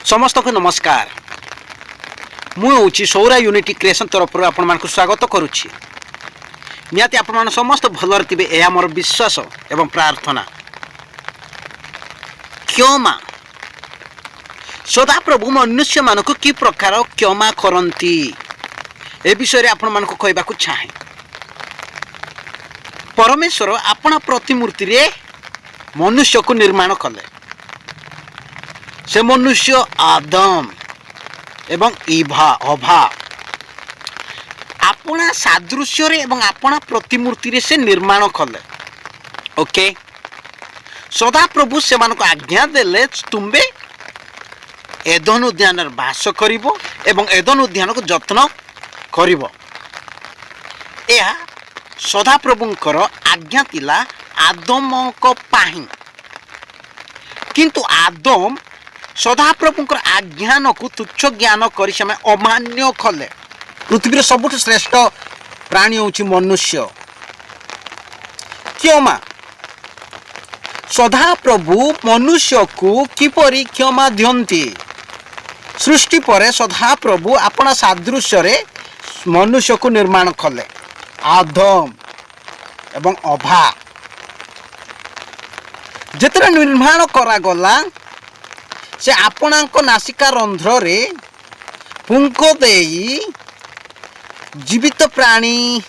समस्त को नमस्कार। मुझे सौरा यूनिटी क्रिएशन तरफ आपण स्वागत करुच्ची। निहाती आपण समस्त भलर थे यह मोर विश्वास एवं प्रार्थना। क्षमा सदाप्रभु मनुष्य मान को कि प्रकार क्षमा करती ए विषय आपण मान कहवाक चाहे। परमेश्वर अपना प्रतिमूर्ति रे मनुष्य को निर्माण कले। से मनुष्य आदम एवं इभा अभा अपना सादृश्य रे एवं अपना प्रतिमूर्ति रे से निर्माण कले। ओके, सदा प्रभु से मान को आज्ञा देले तुम्बे एदन उद्यान बास करिवो एवं एदन उद्यान को जत्न करिवो। यह सदा प्रभुंकर आज्ञा तिला आदम को पाही, किंतु आदम सदाप्रभुंकर आज्ञान को तुच्छ ज्ञान कर अमान्य कले। पृथ्वी सबुठ श्रेष्ठ प्राणी होची मनुष्य। क्षमा सदाप्रभु मनुष्य को किपरि क्षमा दियंती। सृष्टि पर सदाप्रभु अपना सादृश्य रे मनुष्य को निर्माण कले। आदम एवं अभा जेतरा निर्माण करा गला से आपणांक नासिका रंध्र रे पुंक देई जीवित प्राणी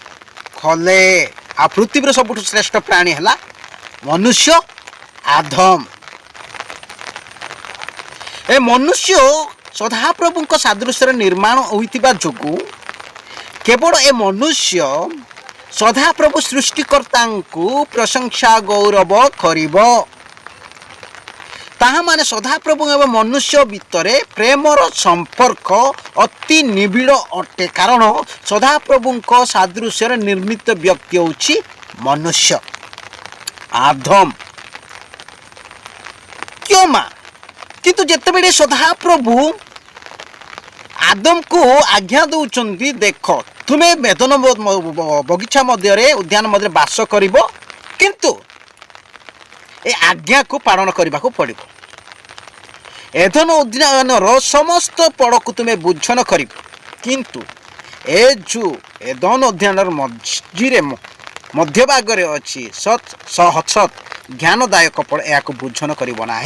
खले। आ पृथ्वी सबुठ श्रेष्ठ प्राणी हला मनुष्य आदम। ए मनुष्य सदाप्रभु सादृश्य निर्माण होइतिबा जोगु केवल ए मनुष्य सदाप्रभु सृष्टिकर्ता प्रशंसा गौरव करिबो। ताहा माने सदाप्रभु एवं मनुष्य भितर प्रेमर संपर्क अति निबिड़ अटे, कारण सदाप्रभु सादृश्य निर्मित व्यक्ति होची मनुष्य आदम। क्षमा किंतु जेतेबेले सदाप्रभु आदम को आज्ञा दउचंती, देख तुमे वेदन बगीचा मध्य उद्यान मध्य बास करिवो, किंतु ए आज्ञा को पालन करने को पड़ो। एदन उद्यान समस्त पड़ को तुम्हें बुझन कर, किंतु ए जो एदन उद्यान मझीरे मध्य भाग अच्छी सत सत ज्ञानदायक पड़ या बुझन करना।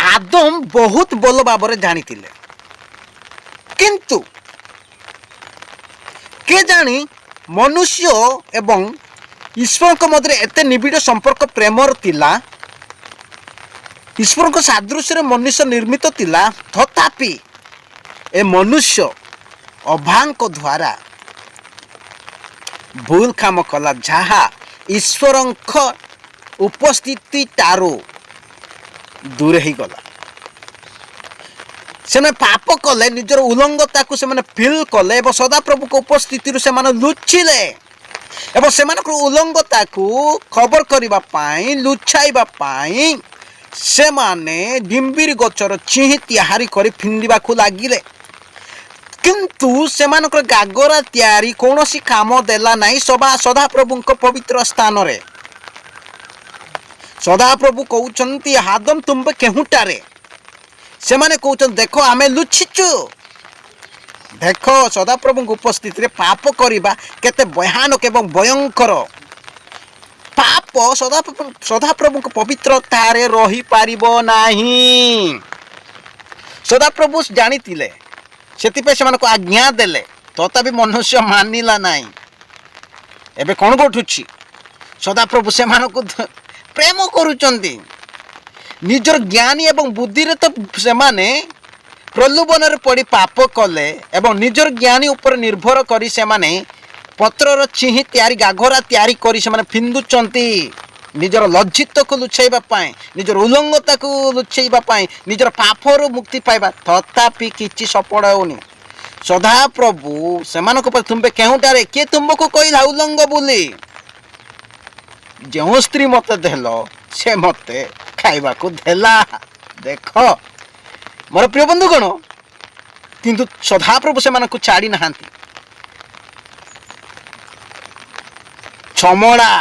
आदम बहुत भल भाव जानी, किंतु के जानी मनुष्य एवं ईश्वर को मध्य एते निबिड़ संपर्क प्रेमर तिला। ईश्वर को सादृश्य मनुष्य निर्मित तिला, तथापि ए मनुष्य अभांक द्वारा भूल काम कला, जहा ईश्वर उपस्थिति टारू दूर ही गला। से पाप कले, निजर उल्लंघता को से फील कले और सदाप्रभु को उपस्थिति से लुचिले एवं से उल्लंघता को खबर करने लुचाइबा से माने डिम्बिर गचर चिहि तैयारी कर फिंडिबा को लागिले, किंतु से गागरा तैयारी कौन सी काम देला नहीं। सदाप्रभु पवित्र स्थान रे सदाप्रभु कहउचंती, आदम तुम्बे केहुटारे। से माने कहउचंती, देखो आमे लुचिचु। देख सदाप्रभु उपस्थिति पाप करवा केते भयानक एवं भयंकर। पाप सदाप्रभु पवित्रता रही पारिबो नाही। सदाप्रभु जानितिले, सेतिपे से मानको आज्ञा देले, तथापि मनुष्य मानिला नाही। एबे कोन घटुछि? सदाप्रभु से मानको प्रेम करुचंती। निजर ज्ञानी एवं बुद्धि रे तो से माने प्रलोभन पड़ी पाप कले एवं निजर ज्ञानी उपर निर्भर करी से माने पत्रर चिहि तैयारी गाघरा तैयारी करी से माने फिंदुचंती। निजर लज्जित को लुचाइबा पाए, निजर उल्लंघता को लुचाइबा पाए, निजर पापरु मुक्ति पाइबा, तथापि किछि सफल होनी। सदाप्रभु सेमानक पर तुमबे केहुटारे के तुमको कहिला उल्लंघ बोली। जो स्त्री मत देलो से मते खाइबा को देला। देख मोर प्रिय बंधुगण, किंतु सदाप्रभु से छाड़ी नहांती। छमड़ा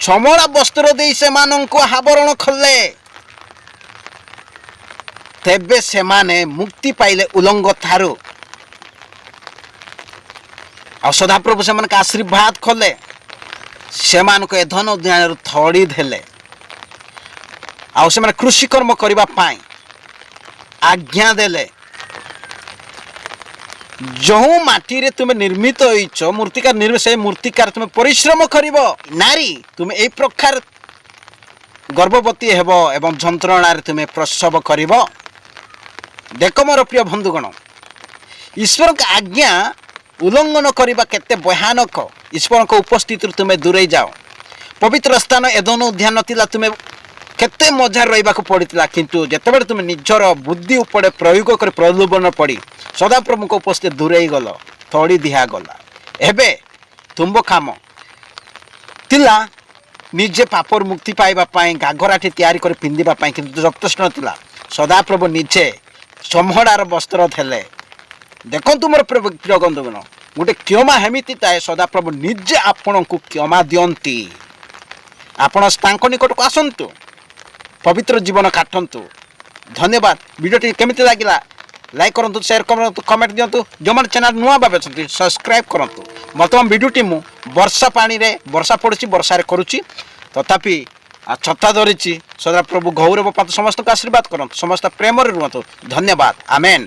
ଚମଡ଼ା ବସ୍ତ୍ର ଦେଇ ସେମାନଙ୍କୁ ଆବରଣ କଲେ। ତେବେ ସେମାନେ ମୁକ୍ତି ପାଇଲେ ଉଲଙ୍ଗ ଠାରୁ। ଆଉ ସଦାପ୍ରଭୁ ସେମାନଙ୍କୁ ଆଶୀର୍ବାଦ କଲେ, ସେମାନଙ୍କୁ ଏ ଧନ ଦୁନିଆରୁ ଥଡ଼ି ଦେଲେ। ଆଉ ସେମାନେ କୃଷିକର୍ମ କରିବା ପାଇଁ ଆଜ୍ଞା ଦେଲେ। ଯେଉଁ ମାଟିରେ ତୁମେ ନିର୍ମିତ ହୋଇଛ, ମୂର୍ତ୍ତିକାର ନିର୍ମିତ, ସେହି ମୂର୍ତ୍ତିକାର ତୁମେ ପରିଶ୍ରମ କରିବ। ନାରୀ, ତୁମେ ଏହି ପ୍ରକାର ଗର୍ଭବତୀ ହେବ ଏବଂ ଯନ୍ତ୍ରଣାରେ ତୁମେ ପ୍ରସବ କରିବ। ଦେଖ ମୋର ପ୍ରିୟ ବନ୍ଧୁଗଣ, ଈଶ୍ୱରଙ୍କ ଆଜ୍ଞା ଉଲ୍ଲଂଘନ କରିବା କେତେ ଭୟାନକ। ଈଶ୍ୱରଙ୍କ ଉପସ୍ଥିତିରୁ ତୁମେ ଦୂରେଇ ଯାଅ। ପବିତ୍ର ସ୍ଥାନ ଏଦନ ଉଦ୍ୟାନ ଥିଲା, ତୁମେ କେତେ ମଜାରେ ରହିବାକୁ ପଡ଼ିଥିଲା। କିନ୍ତୁ ଯେତେବେଳେ ତୁମେ ନିଜର ବୁଦ୍ଧି ଉପରେ ପ୍ରୟୋଗ କରି ପ୍ରଲୋଭନ ପଡ଼ି ସଦାପ୍ରଭୁଙ୍କ ଉପସ୍ଥିତି ଦୂରେଇ ଗଲ, ଥଡ଼ି ଦିଆଗଲା। ଏବେ ତୁମ୍ଭ କାମ ଥିଲା ନିଜେ ପାପରୁ ମୁକ୍ତି ପାଇବା ପାଇଁ ଘାଘରାଟି ତିଆରି କରି ପିନ୍ଧିବା ପାଇଁ, କିନ୍ତୁ ଯଥେଷ୍ଟ ନଥିଲା। ସଦାପ୍ରଭୁ ନିଜେ ଚମଡ଼ାର ବସ୍ତ୍ର ଦେଲେ। ଦେଖନ୍ତୁ ମୋର ପ୍ରିୟ ବନ୍ଧୁଗଣ, ଗୋଟେ କ୍ଷମା ଏମିତି ଥାଏ, ସଦାପ୍ରଭୁ ନିଜେ ଆପଣଙ୍କୁ କ୍ଷମା ଦିଅନ୍ତି। ଆପଣ ତାଙ୍କ ନିକଟକୁ ଆସନ୍ତୁ, ପବିତ୍ର ଜୀବନ କାଟନ୍ତୁ। ଧନ୍ୟବାଦ। ଭିଡ଼ିଓଟି କେମିତି ଲାଗିଲା ଲାଇକ୍ କରନ୍ତୁ, ସେୟାର କରନ୍ତୁ, କମେଣ୍ଟ ଦିଅନ୍ତୁ। ଯେଉଁମାନେ ଚ୍ୟାନେଲ ନୂଆ ଭାବେ ଅଛନ୍ତି ସବସ୍କ୍ରାଇବ୍ କରନ୍ତୁ। ବର୍ତ୍ତମାନ ଭିଡ଼ିଓଟି ମୁଁ ବର୍ଷା ପାଣିରେ, ବର୍ଷା ପଡ଼ୁଛି, ବର୍ଷାରେ କରୁଛି, ତଥାପି ଛତା ଧରିଛି। ସଦାପ୍ରଭୁ ଗୌରବ ପାତ୍ର ସମସ୍ତଙ୍କୁ ଆଶୀର୍ବାଦ କରନ୍ତୁ। ସମସ୍ତ ପ୍ରେମରେ ରୁହନ୍ତୁ। ଧନ୍ୟବାଦ। ଆମେନ୍।